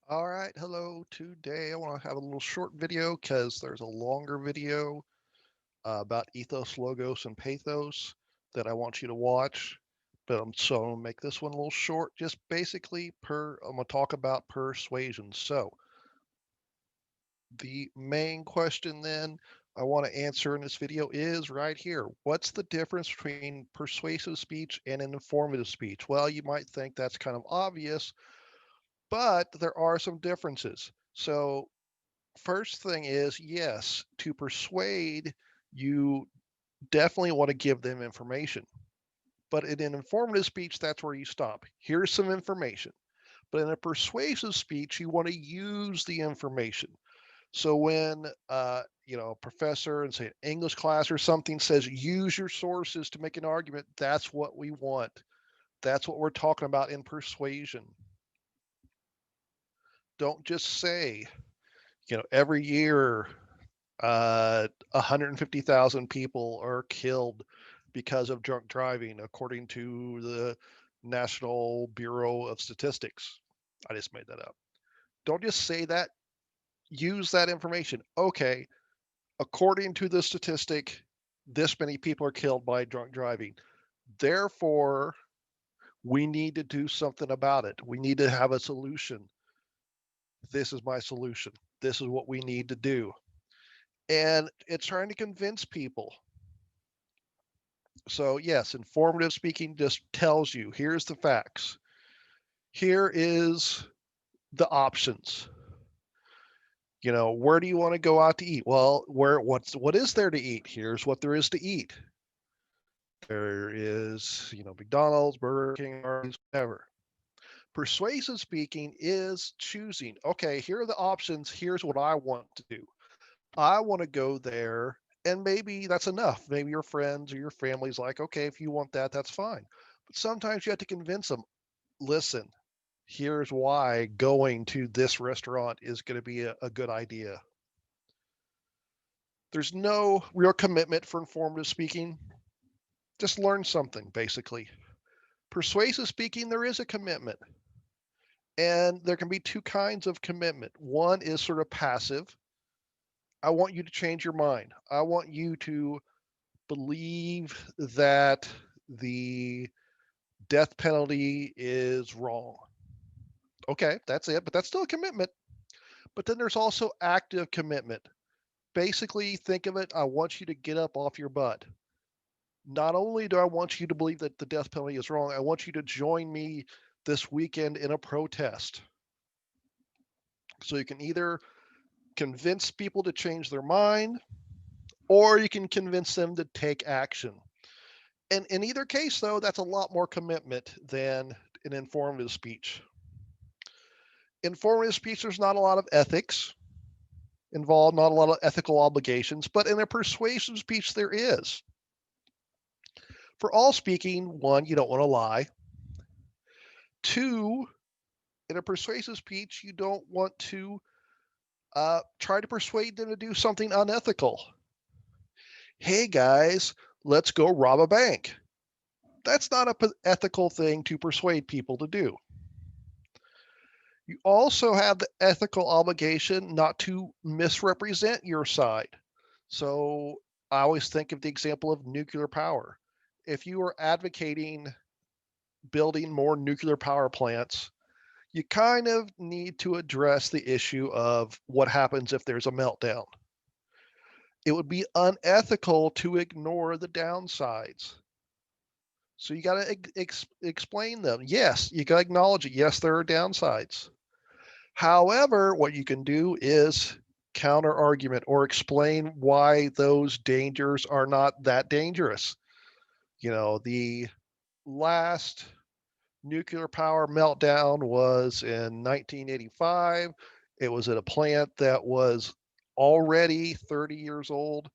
All right, hello. Today I want to have a little short video because there's a longer video about ethos, logos, and pathos that I want you to watch. But I'm gonna make this one a little short. Just basically I'm gonna talk about persuasion. So the main question then I want to answer in this video is right here. What's the difference between persuasive speech and an informative speech? Well, you might think that's kind of obvious, but there are some differences. So first thing is, yes, to persuade, you definitely want to give them information. But in an informative speech, that's where you stop. Here's some information. But in a persuasive speech, you want to use the information. So when a professor in say an English class or something says use your sources to make an argument, that's what we want. That's what we're talking about in persuasion. Don't just say, every year 150,000 people are killed because of drunk driving, according to the National Bureau of Statistics. I just made that up. Don't just say that, use that information. Okay, according to the statistic, this many people are killed by drunk driving. Therefore, we need to do something about it. We need to have a solution. This is my solution. This is what we need to do. And it's trying to convince people. So, yes, informative speaking just tells you here's the facts. Here is the options. Where do you want to go out to eat? Well, what is there to eat? Here's what there is to eat. There is, McDonald's, Burger King, Arby's, whatever. Persuasive speaking is choosing. Okay, here are the options. Here's what I want to do. I want to go there, and maybe that's enough. Maybe your friends or your family's like, okay, if you want that, that's fine. But sometimes you have to convince them, listen, here's why going to this restaurant is going to be a good idea. There's no real commitment for informative speaking. Just learn something, basically. Persuasive speaking, there is a commitment. And there can be two kinds of commitment. One is sort of passive. I want you to change your mind. I want you to believe that the death penalty is wrong. Okay, that's it, but that's still a commitment. But then there's also active commitment. Basically, think of it, I want you to get up off your butt. Not only do I want you to believe that the death penalty is wrong, I want you to join me this weekend in a protest. So you can either convince people to change their mind, or you can convince them to take action. And in either case, though, that's a lot more commitment than an informative speech. Informative speech, there's not a lot of ethics involved, not a lot of ethical obligations, but in a persuasive speech, there is. For all speaking, one, you don't want to lie. Two, in a persuasive speech, you don't want to try to persuade them to do something unethical. Hey guys, let's go rob a bank. That's not an ethical thing to persuade people to do. You also have the ethical obligation not to misrepresent your side. So I always think of the example of nuclear power. If you are advocating building more nuclear power plants, you kind of need to address the issue of what happens if there's a meltdown. It would be unethical to ignore the downsides. So you got to explain them. Yes, you got to acknowledge it. Yes, there are downsides. However, what you can do is counter argument or explain why those dangers are not that dangerous. The last nuclear power meltdown was in 1985. It was at a plant that was already 30 years old.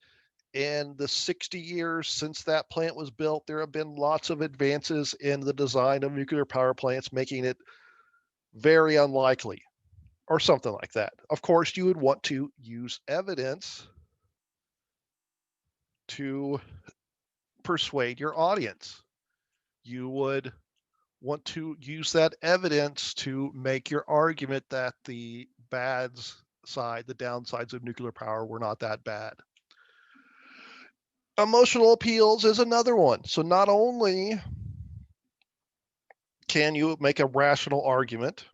In the 60 years since that plant was built, there have been lots of advances in the design of nuclear power plants, making it very unlikely or something like that. Of course, you would want to use evidence to persuade your audience. You would want to use that evidence to make your argument that the bad side, the downsides of nuclear power were not that bad. Emotional appeals is another one. So not only can you make a rational argument,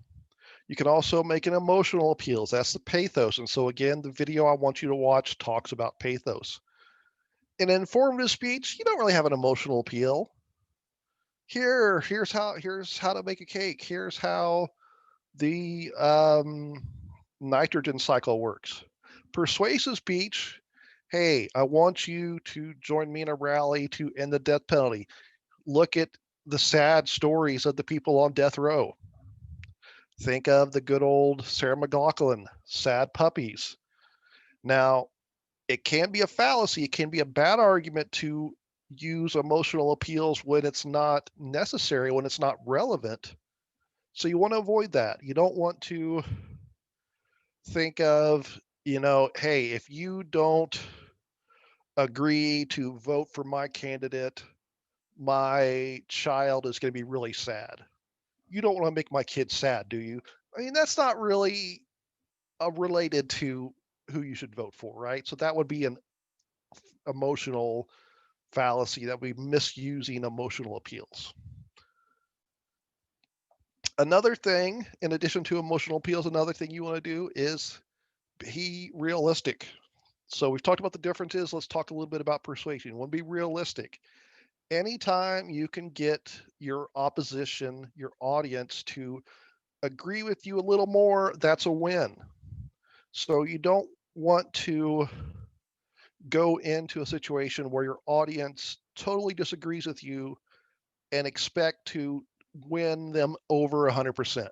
you can also make an emotional appeals. That's the pathos. And so again, the video I want you to watch talks about pathos. In informative speech, you don't really have an emotional appeal. Here's how to make a cake. Here's how the nitrogen cycle works. Persuasive speech, hey, I want you to join me in a rally to end the death penalty. Look at the sad stories of the people on death row. Think of the good old Sarah McLachlan, sad puppies. Now, it can be a fallacy, it can be a bad argument to use emotional appeals when it's not necessary, when it's not relevant. So you want to avoid that. You don't want to think of, hey, if you don't agree to vote for my candidate, my child is going to be really sad. You don't want to make my kid sad, do you? I mean, that's not really related to who you should vote for, right? So that would be an emotional fallacy, that would be misusing emotional appeals. Another thing, in addition to emotional appeals, another thing you want to do is be realistic. So we've talked about the differences. Let's talk a little bit about persuasion. You want to be realistic. Anytime you can get your opposition, your audience to agree with you a little more, that's a win. So you don't want to go into a situation where your audience totally disagrees with you and expect to win them over 100%.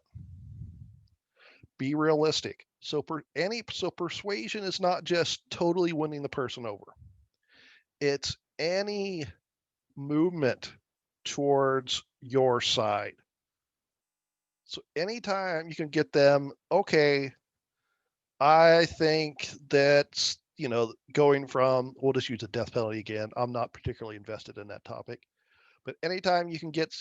Be realistic. So persuasion is not just totally winning the person over. It's any movement towards your side. So anytime you can get them, okay, I think that's, going from, we'll just use the death penalty again. I'm not particularly invested in that topic. But anytime you can get,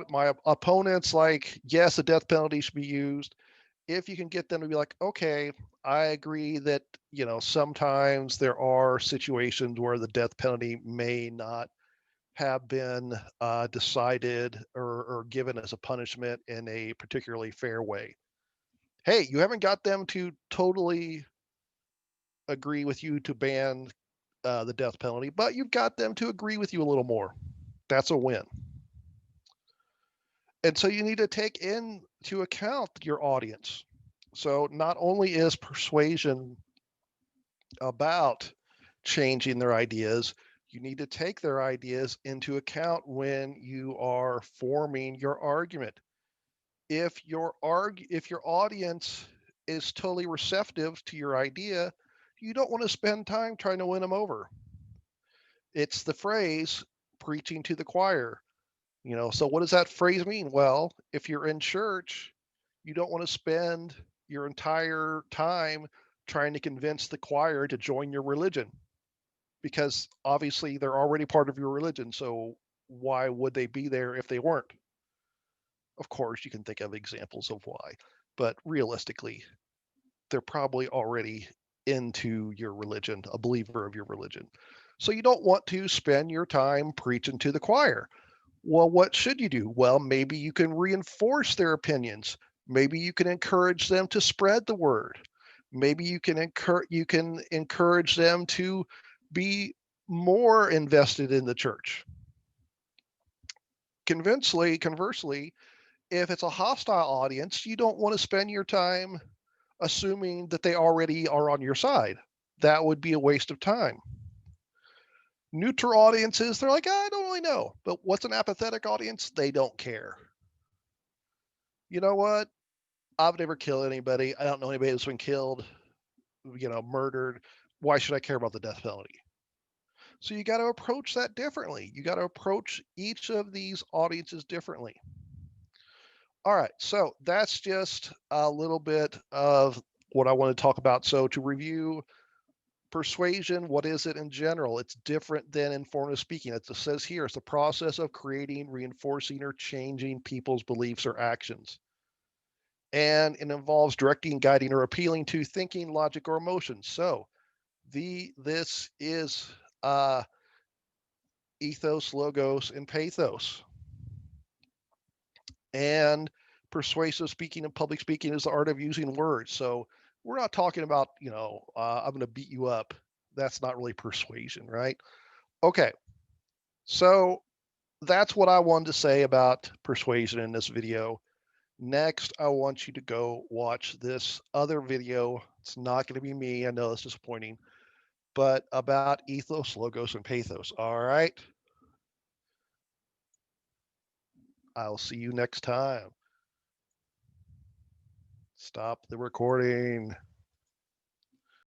my opponents like, yes, the death penalty should be used. If you can get them to be like, okay, I agree that, sometimes there are situations where the death penalty may not have been decided or given as a punishment in a particularly fair way. Hey, you haven't got them to totally agree with you to ban the death penalty, but you've got them to agree with you a little more. That's a win. And so you need to take into account your audience. So not only is persuasion about changing their ideas, you need to take their ideas into account when you are forming your argument. If your audience is totally receptive to your idea, you don't want to spend time trying to win them over. It's the phrase preaching to the choir. So what does that phrase mean? Well, if you're in church, you don't want to spend your entire time trying to convince the choir to join your religion, because obviously they're already part of your religion. So why would they be there if they weren't? Of course, you can think of examples of why, but realistically, they're probably already into your religion, a believer of your religion. So you don't want to spend your time preaching to the choir. Well, what should you do? Well, maybe you can reinforce their opinions. Maybe you can encourage them to spread the word. Maybe you can encourage them to be more invested in the church. Conversely, if it's a hostile audience, you don't want to spend your time assuming that they already are on your side. That would be a waste of time. Neutral audiences, they're like, I don't really know. But what's an apathetic audience? They don't care. You know what? I've never killed anybody. I don't know anybody that's been killed, murdered. Why should I care about the death penalty? So you got to approach that differently. You got to approach each of these audiences differently. All right, so that's just a little bit of what I want to talk about. So to review, Persuasion, what is it in general? It's different than informative speaking. It says here, it's the process of creating, reinforcing, or changing people's beliefs or actions. And it involves directing, guiding, or appealing to thinking, logic, or emotions. So this is ethos, logos, and pathos. And persuasive speaking and public speaking is the art of using words. So we're not talking about, I'm going to beat you up. That's not really persuasion, right? Okay. So that's what I wanted to say about persuasion in this video. Next, I want you to go watch this other video. It's not going to be me. I know it's disappointing, but about ethos, logos, and pathos. All right. I'll see you next time. Stop the recording.